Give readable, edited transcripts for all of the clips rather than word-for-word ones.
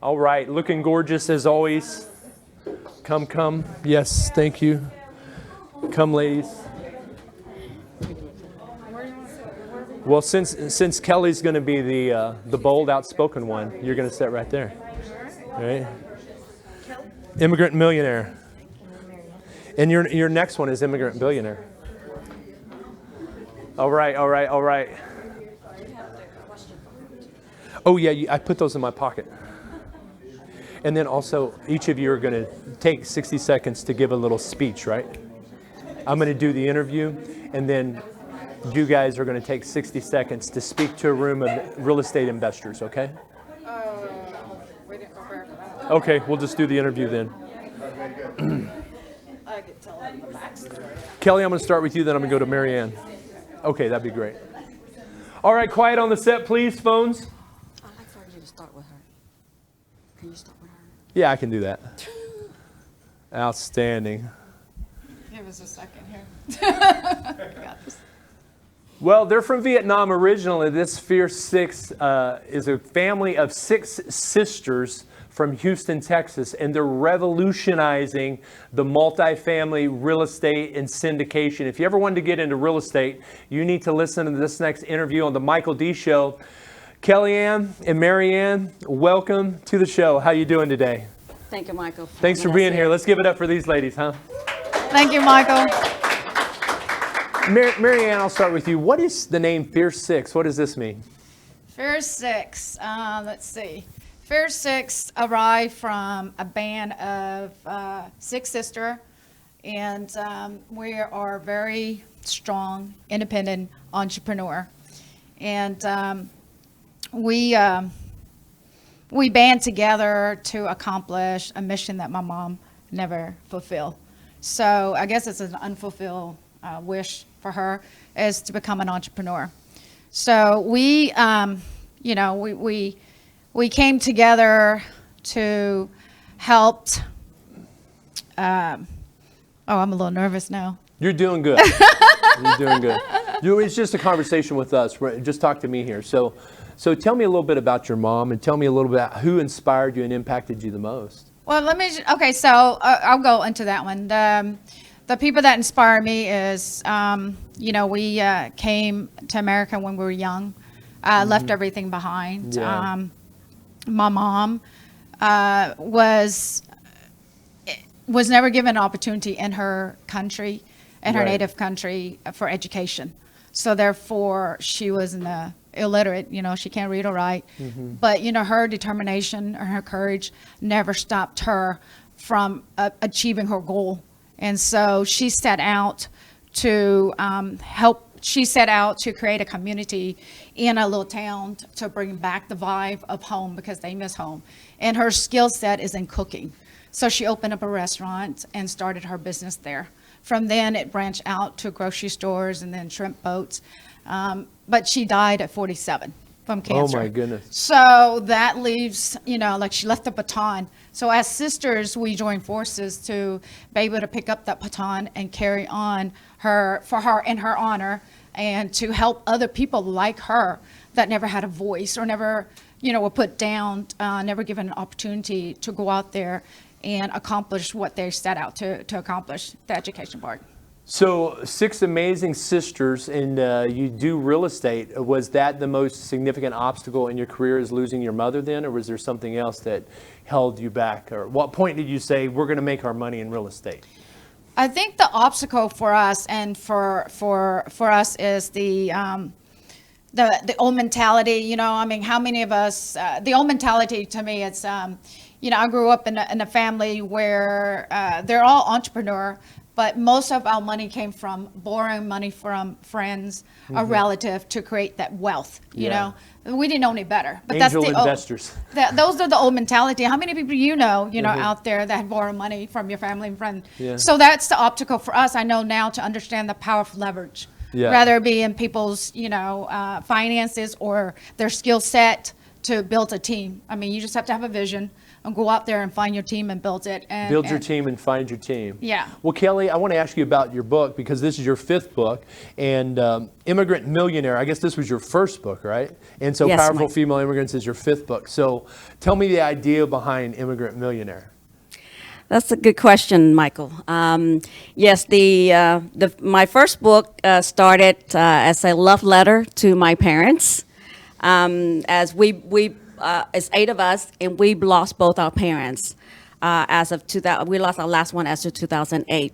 All right, looking gorgeous as always. Come, come. Yes, thank you. Come, ladies. Well, since Kelly's going to be the bold, outspoken one, you're going to sit right there. All right. Immigrant millionaire. And your next one is immigrant billionaire. All right, all right, all right. Oh yeah, I put those in my pocket. And then also, each of you are going to take 60 seconds to give a little speech, right? I'm going to do the interview, and then you guys are going to take 60 seconds to speak to a room of real estate investors, okay? We didn't prepare for that. Okay, we'll just do the interview then. I could tell them the backstory. Kelly, I'm going to start with you, then I'm going to go to Marianne. Okay, that'd be great. All right, quiet on the set, please, phones. I'd like for you to start with her. Can you start with her? Yeah, I can do that. Outstanding. Give us a second here. Got this. Well, they're from Vietnam originally. This Fierce Six is a family of 6 sisters from Houston, Texas, and they're revolutionizing the multifamily real estate and syndication. If you ever wanted to get into real estate, you need to listen to this next interview on the Michael D. Show. Kelly Ann and Marianne, welcome to the show. How you doing today? Thank you, Michael. Thanks for being here. Let's give it up for these ladies, huh? Thank you, Michael. Marianne, I'll start with you. What is the name Fierce Six? What does this mean? Fierce Six. Let's see. Fierce Six arrived from a band of 6 sisters, and we are very strong, independent entrepreneur, and we band together to accomplish a mission that my mom never fulfilled. So I guess it's an unfulfilled wish for her is to become an entrepreneur. So we came together to help. I'm a little nervous now. You're doing good. You're doing good. It's just a conversation with us. Just talk to me here. So tell me a little bit about your mom, and tell me a little bit about who inspired you and impacted you the most. Well, so I'll go into that one. The people that inspire me is, we came to America when we were young, left everything behind. Yeah. My mom was never given an opportunity in her country, in her Right. native country, for education. So therefore, she was illiterate. She can't read or write. But her determination and her courage never stopped her from achieving her goal. And so she set out to help. She set out to create a community in a little town to bring back the vibe of home, because they miss home. And her skill set is in cooking. So she opened up a restaurant and started her business there. From then it branched out to grocery stores and then shrimp boats. But she died at 47 from cancer. Oh my goodness. So that leaves, she left the baton. So as sisters, we joined forces to be able to pick up that baton and carry on for her in her honor, and to help other people like her that never had a voice or never, were put down, never given an opportunity to go out there and accomplish what they set out to accomplish, the education part. So 6 amazing sisters, and you do real estate. Was that the most significant obstacle in your career, is losing your mother then, or was there something else that held you back? Or what point did you say, we're going to make our money in real estate? I think the obstacle for us and for us is the old mentality. How many of us? The old mentality to me, it's I grew up in a family where they're all entrepreneur. But most of our money came from borrowing money from friends, a relative, to create that wealth. You know, we didn't know any better. But Angel that's the investors. Those are the old mentality. How many people out there that borrow money from your family and friend? Yeah. So that's the obstacle for us. I know now to understand the power of leverage, Yeah. rather it be in people's finances or their skill set, to build a team. I mean, you just have to have a vision and go out there and find your team and build it. And Build your team and find your team. Yeah. Well, Kelly, I want to ask you about your book, because this is your 5th book, and Immigrant Millionaire, I guess this was your first book, right? And so Yes, Powerful Mike. Female Immigrants is your 5th book. So tell me the idea behind Immigrant Millionaire. That's a good question, Michael. Yes, my first book started as a love letter to my parents. As it's 8 of us, and we lost both our parents as of 2000. We lost our last one as of 2008.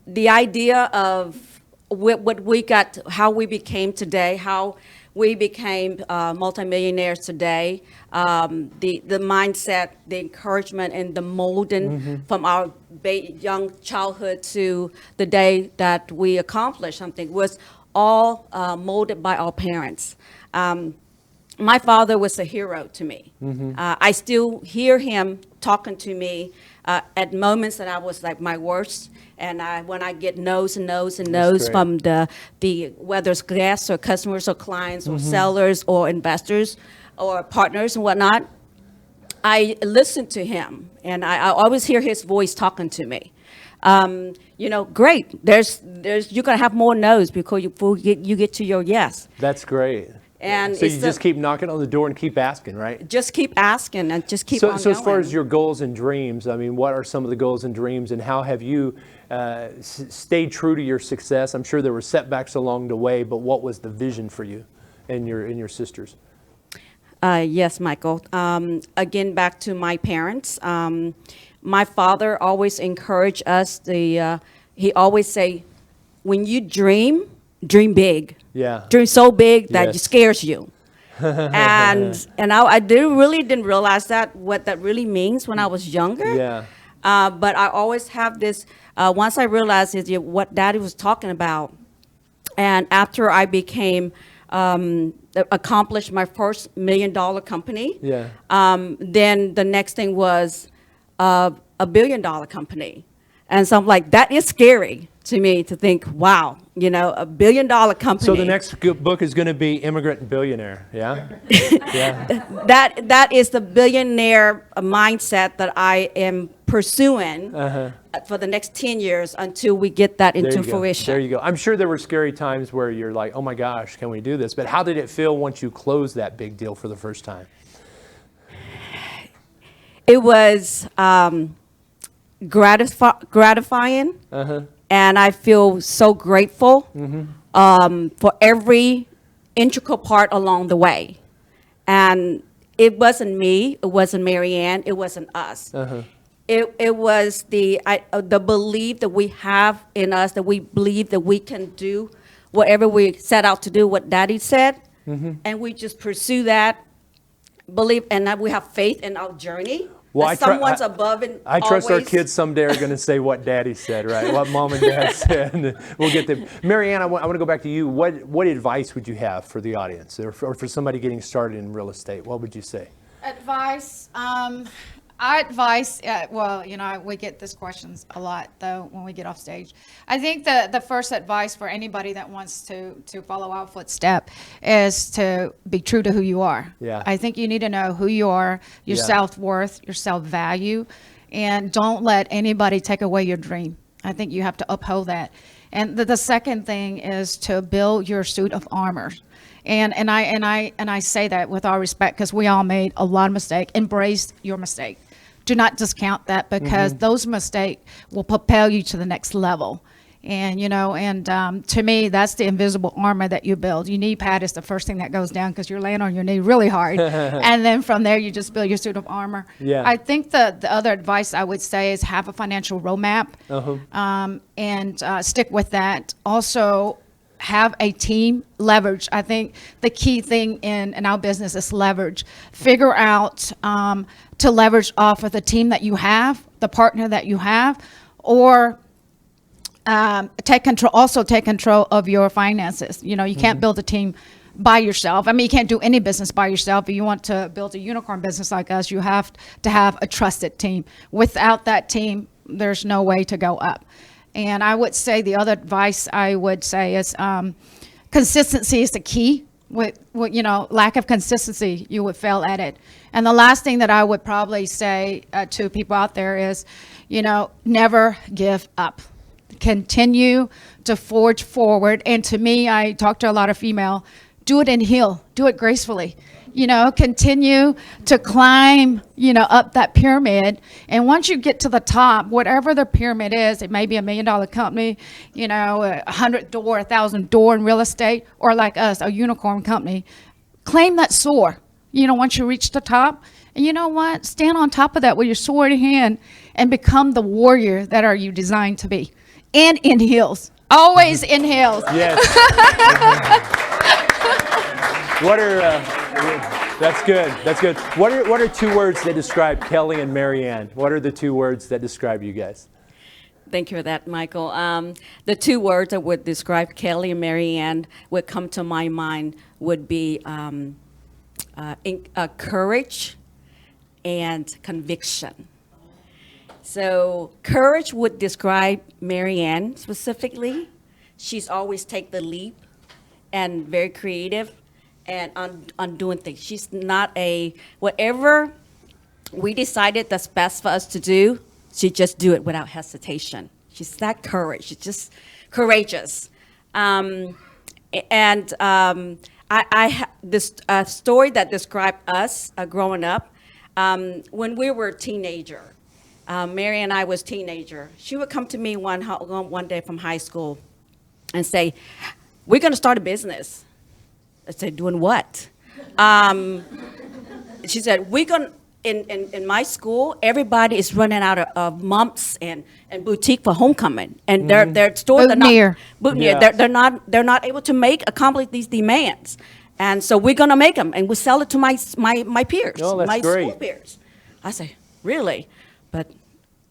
The idea of what we got, how we became today, how we became multimillionaires today, the mindset, the encouragement, and the molding from our young childhood to the day that we accomplished something was all molded by our parents. My father was a hero to me. I still hear him talking to me at moments that I was like my worst, and when I get no's and no's and no's great. from the whether it's guests or customers or clients or sellers or investors or partners and whatnot, I listen to him, and I always hear his voice talking to me. Great. There's you're gonna have more no's before you get to your yes. That's great. And so it's you just keep knocking on the door and keep asking, right? just keep asking and just keep So, on so as far going. as your goals and dreams, I mean, what are some of the goals and dreams, and how have you stayed true to your success? I'm sure there were setbacks along the way, but what was the vision for you and your sisters? Yes, Michael. Again, back to my parents. My father always encouraged us. He always say, when you dream big. Yeah. Dream so big that it Yes. scares you. and I really didn't realize what that really means when I was younger. Yeah. But I always have this. Once I realized what Daddy was talking about, and after I became accomplished my first $1 million company. Yeah. Then the next thing was a $1 billion company. And so I'm like, that is scary to me to think, wow, a $1 billion company. So the next book is going to be Immigrant and Billionaire, yeah? Yeah. That is the billionaire mindset that I am pursuing for the next 10 years until we get that There into you go. fruition. There you go. I'm sure there were scary times where you're like, oh my gosh, can we do this? But how did it feel once you closed that big deal for the first time? It was gratifying, and I feel so grateful for every integral part along the way. And it wasn't me, it wasn't Marianne, it wasn't us. It was the belief that we have in us, that we believe that we can do whatever we set out to do, what Daddy said, and we just pursue that, believe, and that we have faith in our journey. Well, that someone's above and I trust our always. kids someday are going to say what Daddy said, right? What Mom and Dad said. And we'll get them. Marianne, I want to go back to you. What advice would you have for the audience, or for somebody getting started in real estate? What would you say? Advice. I advise, well, we get these questions a lot, though, when we get off stage. I think the first advice for anybody that wants to follow our footstep is to be true to who you are. Yeah. I think you need to know who you are, your Yeah. self-worth, your self-value, and don't let anybody take away your dream. I think you have to uphold that. And the second thing is to build your suit of armor. And I say that with all respect, because we all made a lot of mistakes. Embrace your mistake. Do not discount that, because those mistakes will propel you to the next level. And to me, that's the invisible armor that you build. Your knee pad is the first thing that goes down, because you're laying on your knee really hard. And then from there, you just build your suit of armor. Yeah. I think the other advice I would say is have a financial roadmap, and stick with that. Also, have a team. Leverage. I think the key thing in our business is leverage. Figure out to leverage off of the team that you have, the partner that you have, or take control of your finances. You can't build a team by yourself. I mean, you can't do any business by yourself. If you want to build a unicorn business like us, you have to have a trusted team. Without that team, there's no way to go up. And I would say the other advice I would say is consistency is the key. with lack of consistency, you would fail at it. And the last thing that I would probably say to people out there is, never give up. Continue to forge forward. And to me, I talk to a lot of female, do it and heal, do it gracefully. Continue to climb, up that pyramid. And once you get to the top, whatever the pyramid is, it may be $1 million company, 100 door, 1,000 door in real estate, or like us, a unicorn company. Claim that soar, once you reach the top. And you know what? Stand on top of that with your sword in hand and become the warrior that are you designed to be. And in heels. Always in heels. Yes. That's good. That's good. What are 2 words that describe Kelly and Mariann? What are the 2 words that describe you guys? Thank you for that, Michael. The 2 words that would describe Kelly and Mariann would come to my mind would be courage and conviction. So courage would describe Mariann specifically. She's always take the leap and very creative and on doing things. She's not whatever we decided that's best for us to do, she just do it without hesitation. She's that courage. She's just courageous. I this story that described us growing up when we were a teenager. Mary and I was teenager. She would come to me one day from high school and say, "We're going to start a business." I said, "Doing what?" She said, "We're going to, in my school, everybody is running out of mumps and boutique for homecoming, and their stores are not Yes. they're not able to accomplish these demands, and so we're going to make them, and we sell it to my peers, Oh, that's my great. school peers." I say, "Really? But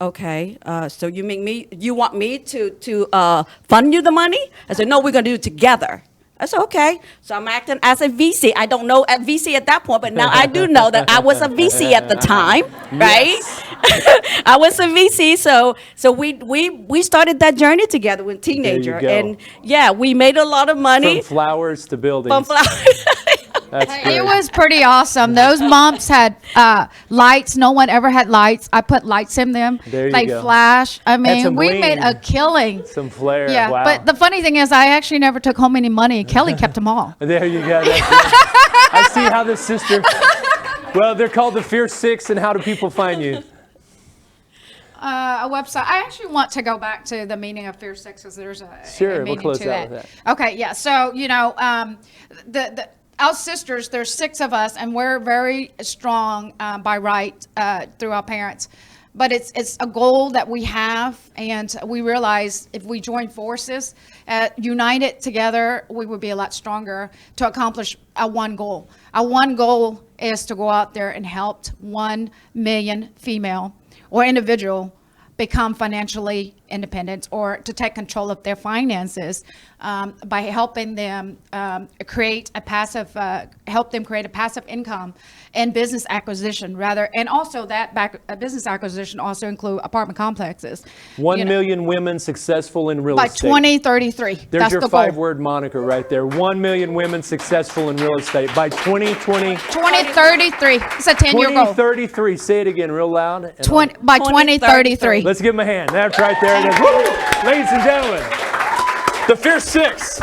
okay, so you want me to fund you the money?" I said, "No, we're going to do it together." I said, "Okay." So I'm acting as a VC. I don't know at VC at that point, but now I do know that I was a VC at the time, right? I was a VC, so we started that journey together with teenager, go. and yeah, we made a lot of money. From flowers to buildings. From flowers. That's It great. was pretty awesome. Those mumps had lights. No one ever had lights. I put lights in them. There you they go. flash. I some mean, we bling. made a killing. Some flair. Yeah, Wow. but the funny thing is, I actually never took home any money. Kelly kept them all. There you go. That's it. I see how the sister. Well, they're called the Fierce 6, and how do people find you? A website. I actually want to go back to the meaning of Fierce 6 because there's a Sure, we'll meaning close to out that. with Okay, yeah. So our sisters, there's 6 of us, and we're very strong by right through our parents. But it's a goal that we have, and we realize if we join forces, united together, we would be a lot stronger to accomplish our one goal. Our one goal is to go out there and help 1 million female or individual become financially independent, or to take control of their finances by helping them create a passive income and business acquisition and also business acquisition also include apartment complexes. 1 million women successful in real By estate. 2033. There's That's your the goal. 5-word moniker right there. 1 million women successful in real estate by 2033. It's a 10-year goal. 2033. Say it again real loud. And By 2033. let's give them a hand. That's right there. It is. Woo! Ladies and gentlemen, the Fierce 6.